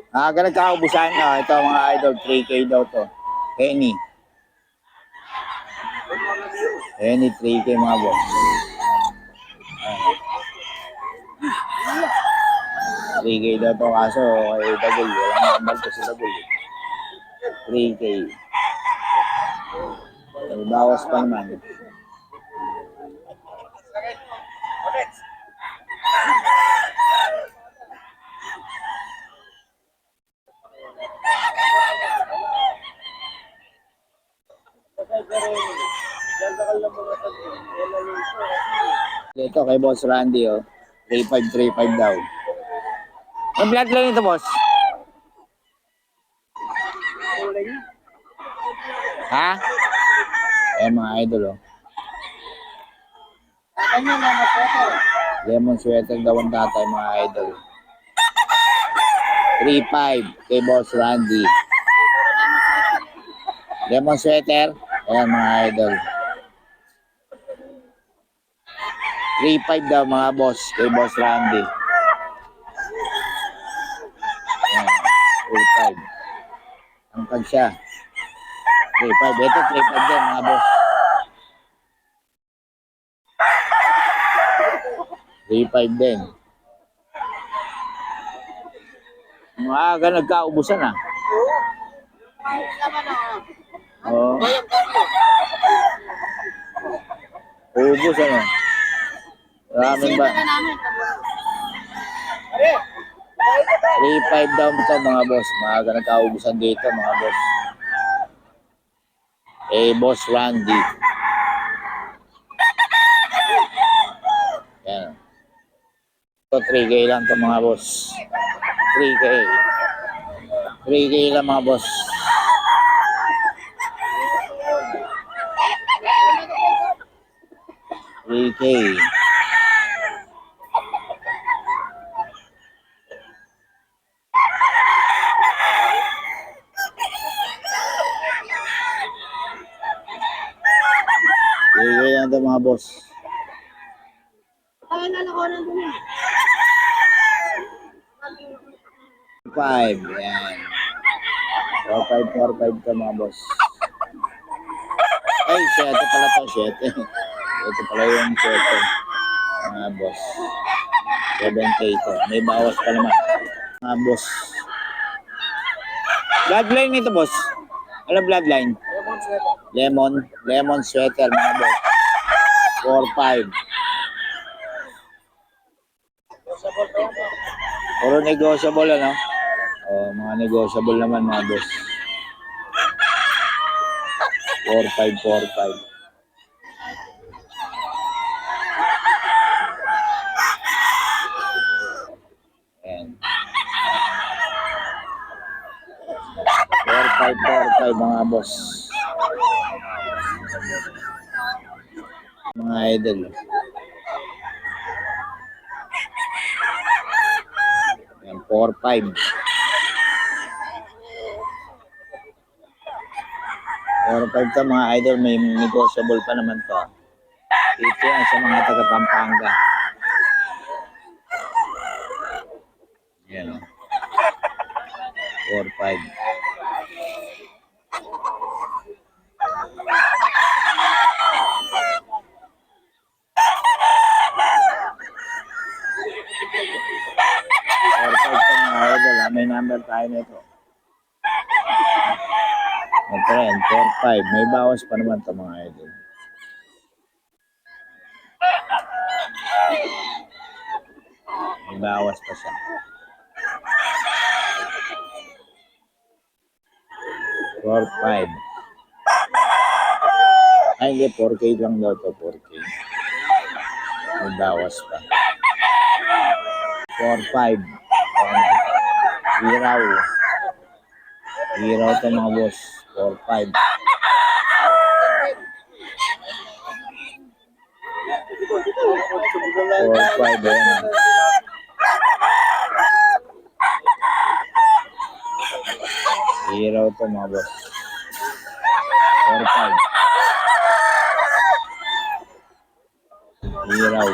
Ganun kaubusan. Ito mga idol, 3K daw to. Henny. Henny 3K mga boss. 3K daw to kaso kay Dagul. Walang nambal to si Dagul. 3K. May bawas pa naman. Ito kay Boss Randy, 3535 daw. Ang bloodline ito, boss? Ha? Mga idol, Lemon sweater daw ang tatay, mga idol. 35 kay Boss Randy. Lemon sweater. Ayan, mga idol. 35 daw, mga boss, kay Boss Randy. Ayan, 35. Angkag siya. 35. Ito, 35 din, mga boss. 35 din. Maaga nagkaubusan, Oo. Ubus, Maraming ba? 35 daw ito, mga boss. Maaga nagkaubusan dito, mga boss. Boss Randy. Yan. Ito, 3K lang ito, mga boss. 3K. 3K lang, mga boss. $3K. $3K lang ito, mga boss. 5. Yan. 4545 ito, mga boss. Ay, 7 pala to, 7. Ito pala yung 7. Mga boss. 7K ito. May bawas pa naman. Mga boss. Bloodline nito, boss. Ano bloodline? Lemon sweater, mga boss. 4-5. Puro negotiable, mga negotiable naman, mga boss. 4-5. Ayan. 4-5, mga boss. Mga idol. Ayan, 4-5. 4-5 to, mga idol. May negotiable pa naman to. Ito yan sa mga taga Pampanga. Yan, 4-5. Mga idol, may number tayo nito. Ito rin, 4-5. May bawas pa naman ito, mga idol. May bawas pa siya. 4-5. Ay, hindi. 4K lang daw ito. 4K. May bawas pa. 4-5. Hiraw. Hiraw ito, mga boss. 4-5. 4-5. Ayan. Hiraw ito, mga boss. 4-5. Hiraw.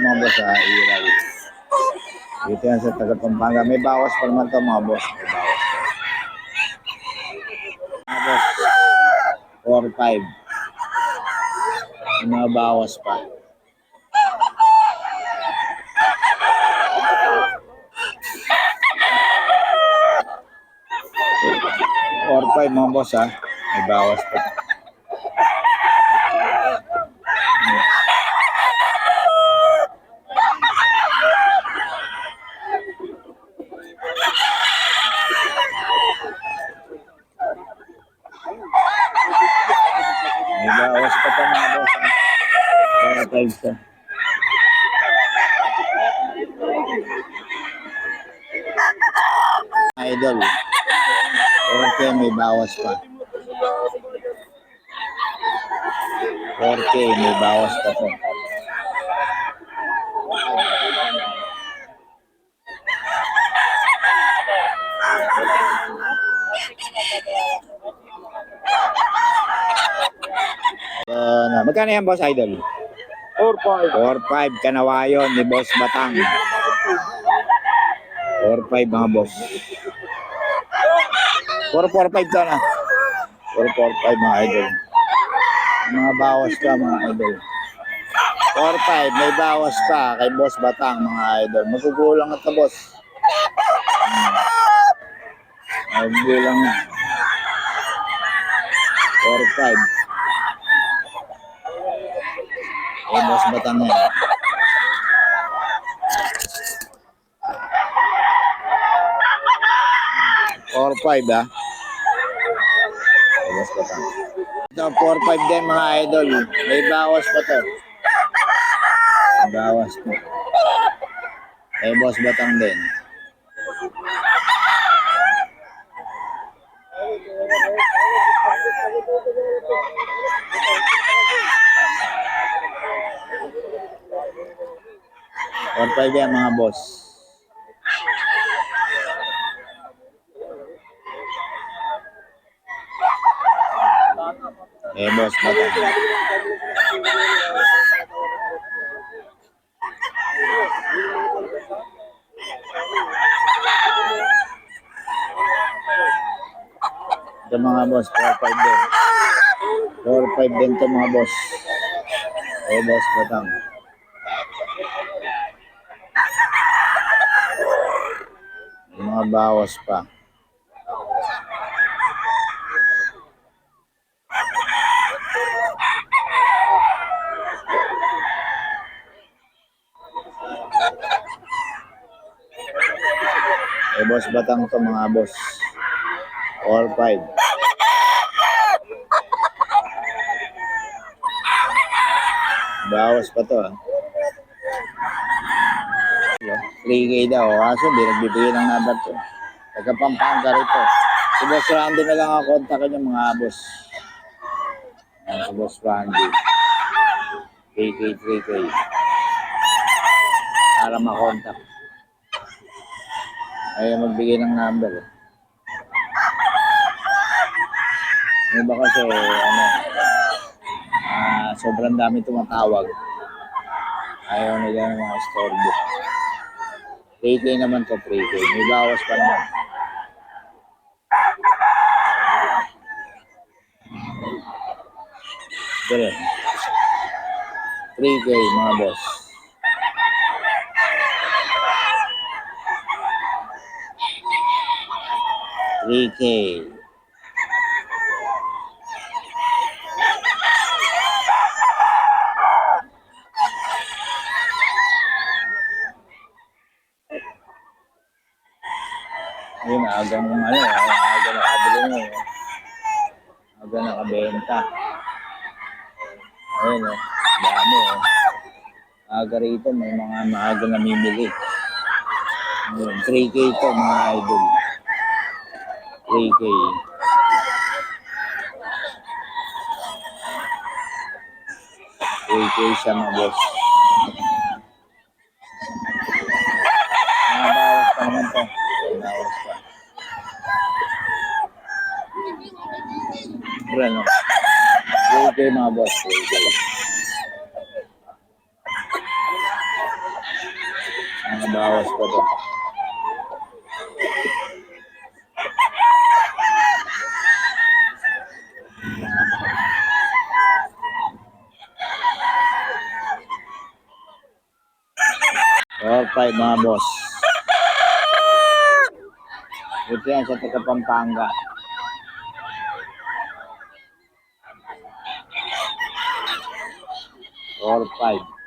mga boss sa Iral. Dito yan sa taga Pampanga. May bawas pa naman to mga boss. May bawas. Mga boss, 4-5. May mga bawas pa. 4-5 mga boss ha. May bawas pa. May bawas pa pa mga boss ha. 4-5 siya. Idol. Okay, may bawas pa. 4K, may bawas pa po. Magkano yan, Boss Idol? 4-5. 4-5, Kanawayon ni Boss Batang. 4-5 mga boss. 4-4-5 ka na. 4-4-5 mga idol. Mga bawas ka mga idol. 4-5, may bawas pa kay Boss Batang mga idol. Magugulang na ito, boss. Magugulang na. 4-5. Kay Boss Batang yan. 4-5 ah. Kay Boss Batang. Ito 4-5 din mga idol. May bawas pa to. May bawas pa. Kay Boss Batang din. Or 5 yan mga boss. Boss Batang. Ito mga boss, 4-5 din. 4-5 din ito mga boss. Boss Batang. Mga bawas pa. Boss Batang to mga boss. 4-5. Bawas pa to ah. 3K daw. Kaso hindi nagbibigay ng number to. Taga Pampanga rito. Si Boss Randy na lang ang kontakin yung mga boss. Si Boss Randy. 3K. Para makontak. Ayaw magbigay ng number. Yung ba kasi, sobrang dami tumatawag. Ayaw nila ng mga storebook. 3K naman to, 3K. May bawas pa naman. Pero, 3K mga boss. $3K. Yun, agang aga nakabili mo. Aga nakabenta. Ayun o, dami o. Aga rito, may mga maaga namimili. 3K to mga idol. 3K. Siya mga boss. Mga bawas pa naman to. Bawas pa. Pero ano? 3K mga boss. 3K. Mga bawas pa to. Or 5 mga boss. Ito yan sa taga Pampanga. 4-5.